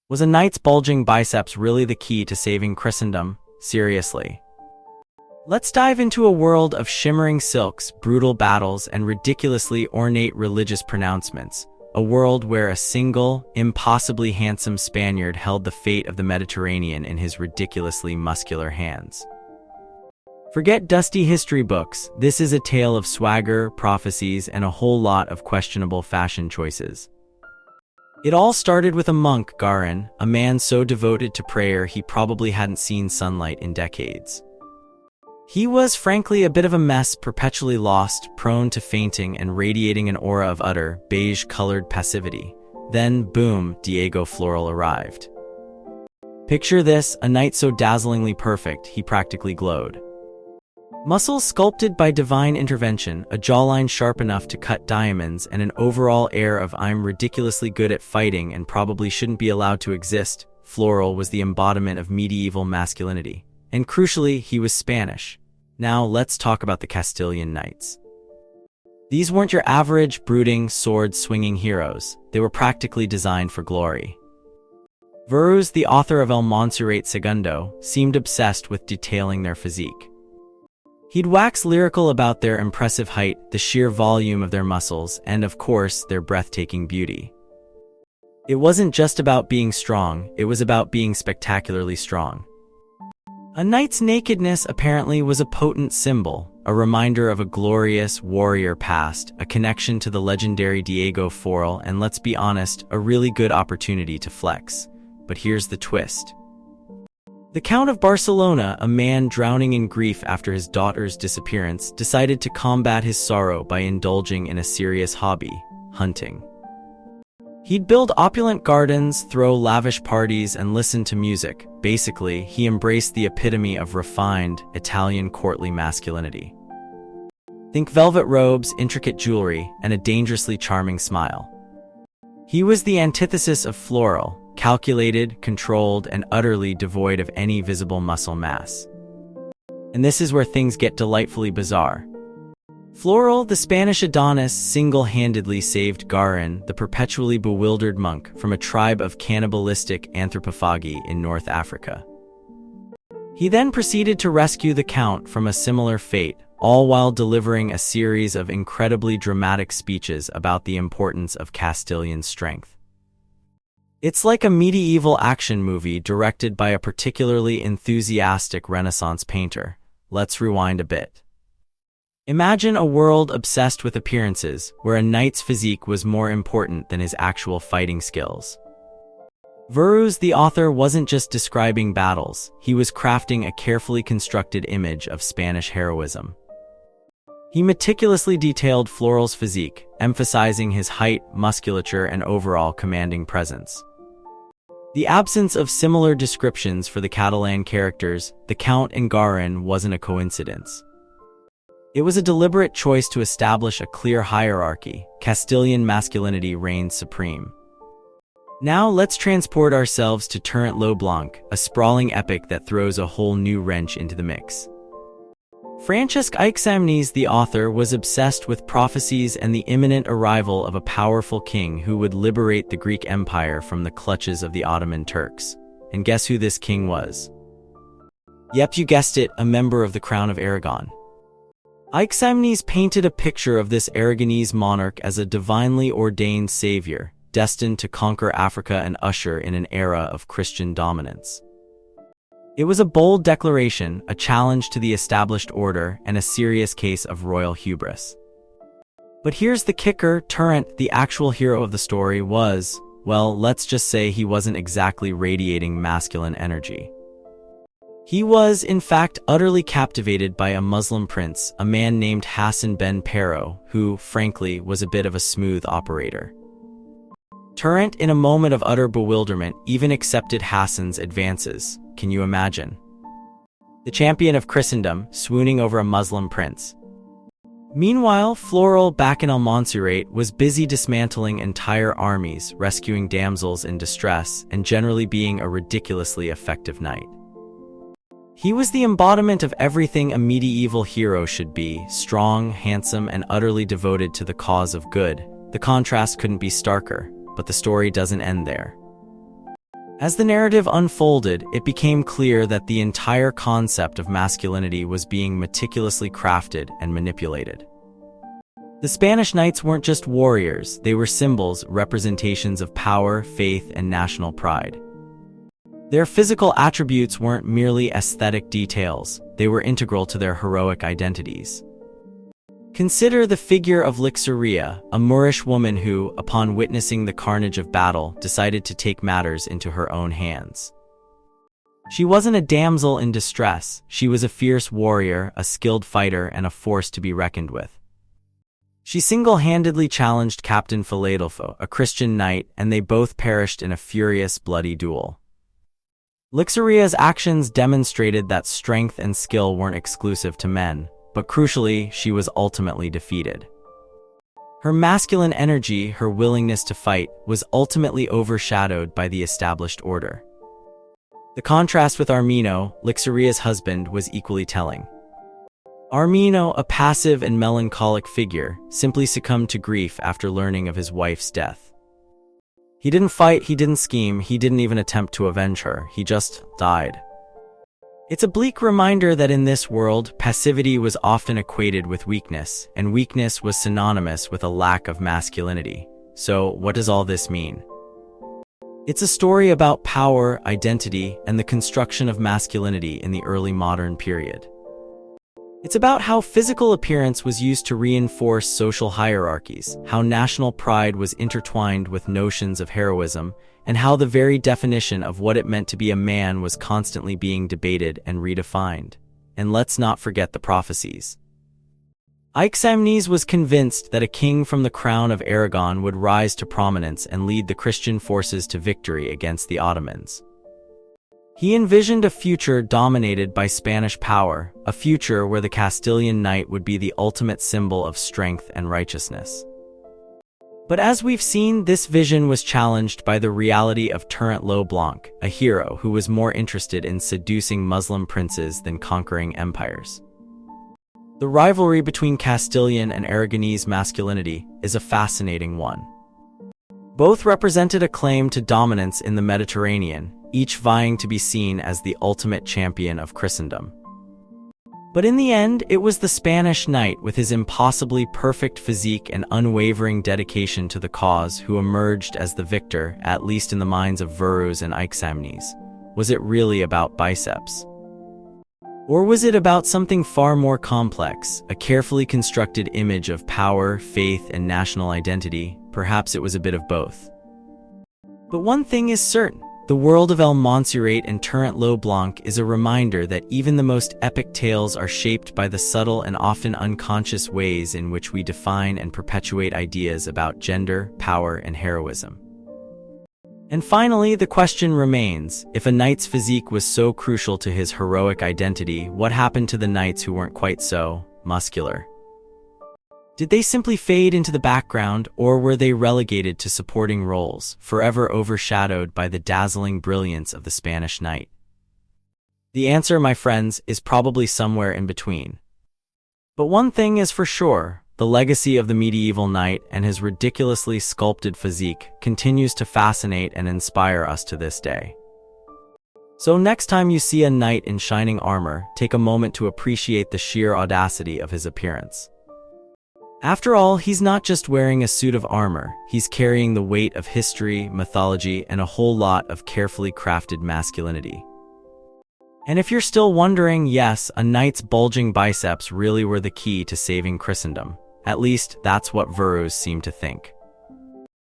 Was a knight's bulging biceps really the key to saving Christendom? Seriously. Let's dive into a world of shimmering silks, brutal battles, and ridiculously ornate religious pronouncements. A world where a single, impossibly handsome Spaniard held the fate of the Mediterranean in his ridiculously muscular hands. Forget dusty history books. This is a tale of swagger, prophecies, and a whole lot of questionable fashion choices. It all started with a monk, Garin, a man so devoted to prayer he probably hadn't seen sunlight in decades. He was frankly a bit of a mess, perpetually lost, prone to fainting, and radiating an aura of utter, beige-colored passivity. Then, boom, Diego Florel arrived. Picture this, a knight so dazzlingly perfect, he practically glowed. Muscles sculpted by divine intervention, a jawline sharp enough to cut diamonds, and an overall air of "I'm ridiculously good at fighting and probably shouldn't be allowed to exist." Florel was the embodiment of medieval masculinity. And crucially, he was Spanish. Now let's talk about the Castilian knights. These weren't your average, brooding, sword-swinging heroes. They were practically designed for glory. Virués, the author of El Monserrate Segundo, seemed obsessed with detailing their physique. He'd wax lyrical about their impressive height, the sheer volume of their muscles, and of course, their breathtaking beauty. It wasn't just about being strong, it was about being spectacularly strong. A knight's nakedness apparently was a potent symbol, a reminder of a glorious warrior past, a connection to the legendary Diego Florel, and let's be honest, a really good opportunity to flex. But here's the twist. The Count of Barcelona, a man drowning in grief after his daughter's disappearance, decided to combat his sorrow by indulging in a serious hobby: hunting. He'd build opulent gardens, throw lavish parties, and listen to music. Basically, he embraced the epitome of refined, Italian courtly masculinity. Think velvet robes, intricate jewelry, and a dangerously charming smile. He was the antithesis of Florel, calculated, controlled, and utterly devoid of any visible muscle mass. And this is where things get delightfully bizarre. Florel, the Spanish Adonis, single-handedly saved Garin, the perpetually bewildered monk, from a tribe of cannibalistic anthropophagy in North Africa. He then proceeded to rescue the Count from a similar fate, all while delivering a series of incredibly dramatic speeches about the importance of Castilian strength. It's like a medieval action movie directed by a particularly enthusiastic Renaissance painter. Let's rewind a bit. Imagine a world obsessed with appearances, where a knight's physique was more important than his actual fighting skills. Virués, the author, wasn't just describing battles, he was crafting a carefully constructed image of Spanish heroism. He meticulously detailed Florel's physique, emphasizing his height, musculature, and overall commanding presence. The absence of similar descriptions for the Catalan characters, the Count and Garin, wasn't a coincidence. It was a deliberate choice to establish a clear hierarchy. Castilian masculinity reigned supreme. Now let's transport ourselves to Tirant Blanc, a sprawling epic that throws a whole new wrench into the mix. Francesc Aixamnes, the author, was obsessed with prophecies and the imminent arrival of a powerful king who would liberate the Greek Empire from the clutches of the Ottoman Turks. And guess who this king was? Yep, you guessed it, a member of the Crown of Aragon. Aixamnes painted a picture of this Aragonese monarch as a divinely ordained savior, destined to conquer Africa and usher in an era of Christian dominance. It was a bold declaration, a challenge to the established order, and a serious case of royal hubris. But here's the kicker: Tirant, the actual hero of the story, was, well, let's just say he wasn't exactly radiating masculine energy. He was, in fact, utterly captivated by a Muslim prince, a man named Hassan ben Pero, who, frankly, was a bit of a smooth operator. Tirant, in a moment of utter bewilderment, even accepted Hassan's advances. Can you imagine? The champion of Christendom, swooning over a Muslim prince. Meanwhile, Florel, back in El Monserrate, was busy dismantling entire armies, rescuing damsels in distress, and generally being a ridiculously effective knight. He was the embodiment of everything a medieval hero should be: strong, handsome, and utterly devoted to the cause of good. The contrast couldn't be starker, but the story doesn't end there. As the narrative unfolded, it became clear that the entire concept of masculinity was being meticulously crafted and manipulated. The Spanish knights weren't just warriors, they were symbols, representations of power, faith, and national pride. Their physical attributes weren't merely aesthetic details, they were integral to their heroic identities. Consider the figure of Lixeria, a Moorish woman who, upon witnessing the carnage of battle, decided to take matters into her own hands. She wasn't a damsel in distress, she was a fierce warrior, a skilled fighter, and a force to be reckoned with. She single-handedly challenged Captain Philadelpho, a Christian knight, and they both perished in a furious, bloody duel. Lixeria's actions demonstrated that strength and skill weren't exclusive to men, but crucially, she was ultimately defeated. Her masculine energy, her willingness to fight, was ultimately overshadowed by the established order. The contrast with Armino, Lixeria's husband, was equally telling. Armino, a passive and melancholic figure, simply succumbed to grief after learning of his wife's death. He didn't fight, he didn't scheme, he didn't even attempt to avenge her, he just died. It's a bleak reminder that in this world, passivity was often equated with weakness, and weakness was synonymous with a lack of masculinity. So, what does all this mean? It's a story about power, identity, and the construction of masculinity in the early modern period. It's about how physical appearance was used to reinforce social hierarchies, how national pride was intertwined with notions of heroism, and how the very definition of what it meant to be a man was constantly being debated and redefined. And let's not forget the prophecies. Aiximnes was convinced that a king from the crown of Aragon would rise to prominence and lead the Christian forces to victory against the Ottomans. He envisioned a future dominated by Spanish power, a future where the Castilian knight would be the ultimate symbol of strength and righteousness. But as we've seen, this vision was challenged by the reality of Tirant Blanc, a hero who was more interested in seducing Muslim princes than conquering empires. The rivalry between Castilian and Aragonese masculinity is a fascinating one. Both represented a claim to dominance in the Mediterranean, each vying to be seen as the ultimate champion of Christendom. But in the end, it was the Spanish knight with his impossibly perfect physique and unwavering dedication to the cause who emerged as the victor, at least in the minds of Virués and Aiximnes. Was it really about biceps? Or was it about something far more complex, a carefully constructed image of power, faith, and national identity? Perhaps it was a bit of both. But one thing is certain. The world of El Montserrat and Tirant Blanc is a reminder that even the most epic tales are shaped by the subtle and often unconscious ways in which we define and perpetuate ideas about gender, power, and heroism. And finally, the question remains, if a knight's physique was so crucial to his heroic identity, what happened to the knights who weren't quite so muscular? Did they simply fade into the background, or were they relegated to supporting roles, forever overshadowed by the dazzling brilliance of the Spanish knight? The answer, my friends, is probably somewhere in between. But one thing is for sure, the legacy of the medieval knight and his ridiculously sculpted physique continues to fascinate and inspire us to this day. So next time you see a knight in shining armor, take a moment to appreciate the sheer audacity of his appearance. After all, he's not just wearing a suit of armor, he's carrying the weight of history, mythology, and a whole lot of carefully crafted masculinity. And if you're still wondering, yes, a knight's bulging biceps really were the key to saving Christendom. At least, that's what Virués seem to think.